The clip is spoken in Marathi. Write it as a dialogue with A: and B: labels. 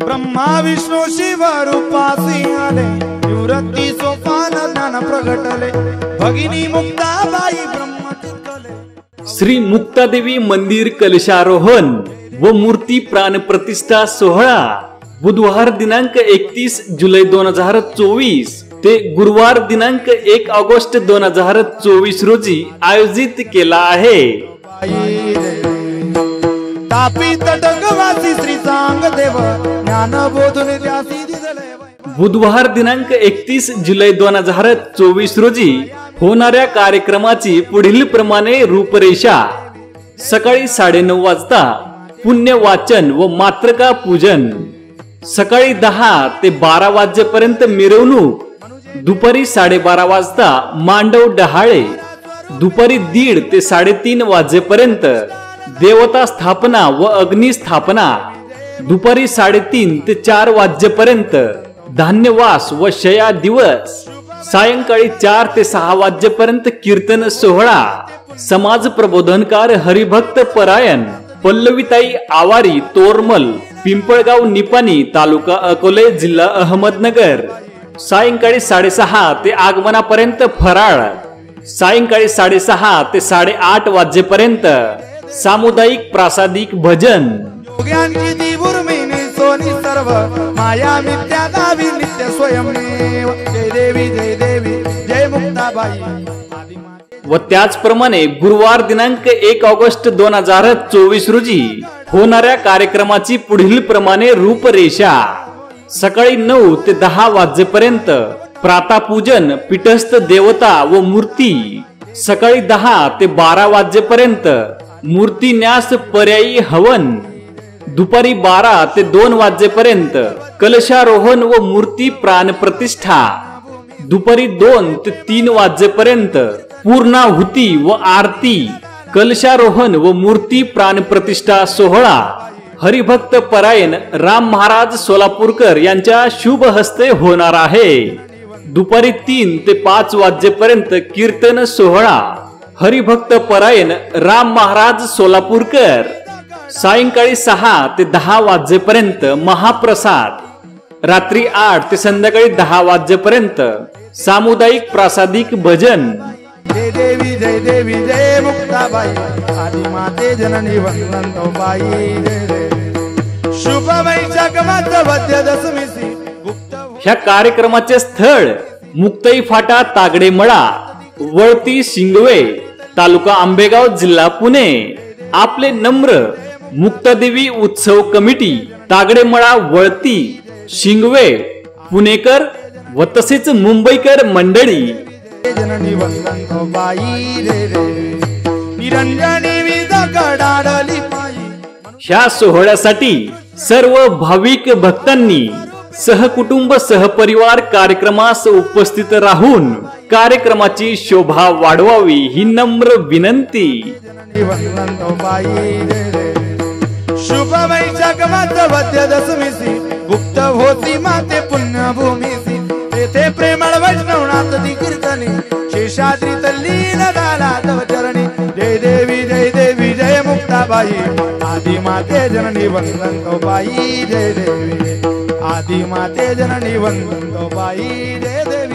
A: ब्रह्मा विष्णू शिव रूपासी आले, निवृत्ती सोपान ज्ञान प्रगटले, भगिनी मुक्ताबाई ब्रह्मचित्तले।
B: श्री मुक्तादेवी मंदिर कलशारोहण व मूर्ती प्राण प्रतिष्ठा सोहळा बुधवार दिनांक 31 जुलै 2024 ते गुरुवार दिनांक 1 ऑगस्ट 2024 रोजी आयोजित केला आहे।
A: तापी तटंगवासी श्री सांग देव ज्ञान बोधून त्यासी दिसले।
B: बुधवार दिनांक 31 जुलै 2024 रोजी होणाऱ्या कार्यक्रमाची पुढील प्रमाणे रूपरेषा। सकाळी 9:30 वाजता पुण्य वाचन व मात्रका पूजन, सकाळी 10 ते 12 वाजेपर्यंत मिरवणूक, दुपारी 12:30 वाजता मांडव डहाळे, दुपारी 1:30 ते 3:30 वाजेपर्यंत देवता स्थापना व अग्नि स्थापना, दुपारी 3:30 ते 4 वाजेपर्यंत धान्यवास व शया दिवस, सायंकाळी 4 ते 6 वाजेपर्यंत कीर्तन सोहळा। समाज प्रबोधनकार हरिभक्त परायण पल्लवीताई आवारी तोरमल, पिंपळगाव निपाणी, तालुका अकोले, जिल्हा अहमदनगर। सायंकाळी 6:30 ते आगमनापर्यंत फराळ, सायंकाळी 6:30 ते 8:30 वाजेपर्यंत सामुदायिक प्रासादिक भजन।
A: ज्ञानची दिवुर्मिनी सोनी सर्व माया मिथ्या दावी नित्य स्वयंमेव। जय देवी जय देवी जय मुक्ताबाई।
B: व त्याचप्रमाणे गुरुवार दिनांक 1 ऑगस्ट 2024 रोजी होणाऱ्या कार्यक्रमाची पुढील प्रमाणे रूपरेषा। सकाळी 9 ते 10 वाजेपर्यंत प्रातःपूजन पीठस्थ देवता व मूर्ती, सकाळी 10 ते 12 वाजेपर्यंत मूर्ती न्यास पर्यायी हवन, दुपारी 12 ते 2 वाजेपर्यंत कलशारोहण व मूर्ती प्राण प्रतिष्ठा, दुपारी 2 ते 3 वाजेपर्यंत पूर्णाहुती व आरती, कलशारोहण व मूर्ती प्राण प्रतिष्ठा सोहळा हरिभक्त परायण राम महाराज सोलापूरकर यांच्या शुभ हस्ते होणार आहे। दुपारी 3 ते 5 वाजेपर्यंत कीर्तन सोहळा हरिभक्त परायण राम महाराज सोलापूरकर, सायंकाळी 6 ते 10 वाजेपर्यंत महाप्रसाद, रात्री 8 ते संध्याकाळी 10 वाजेपर्यंत सामुदायिक प्रासादिक भजन।
A: जय देवी जय देवी जय मुक्ताबाई, आदि माते जननी वंदनबाई। जय जय शुभ वैशाख मास वद्य दशमीसी गुप्त।
B: ह्या कार्यक्रमाचे स्थळ मुक्ताई फाटा तागडे मळा, वळती शिंगवे, तालुका आंबेगाव, जिल्हा पुणे। आपले नम्र मुक्तादेवी उत्सव कमिटी, तागडे मळा, वळती शिंगवे, पुणेकर व तसेच मुंबईकर मंडळी।
A: जननी वंदनबाई रे रे निरंजनी विद कडाडली पायी।
B: ह्या सोहळ्यासाठी सर्व भाविक भक्तांनी सहकुटुंब सहपरिवार कार्यक्रमास उपस्थित राहून कार्यक्रमाची शोभा वाढवावी ही नम्र विनंती।
A: शुभ वैशाख मास वद्य दशमीसी गुप्त होती माते पुण्यभूमीसी। तेथे प्रेमळ वैष्णवनाथ दी कीर्तनी शेषाद्री तल्लीन झाला तव चरणी। जय देवी जय देवी जय मुक्ताबाई, आदि माते जननी वंदनबाई। जय देवी आदि माते जननी वंदनबाई। जय देवी।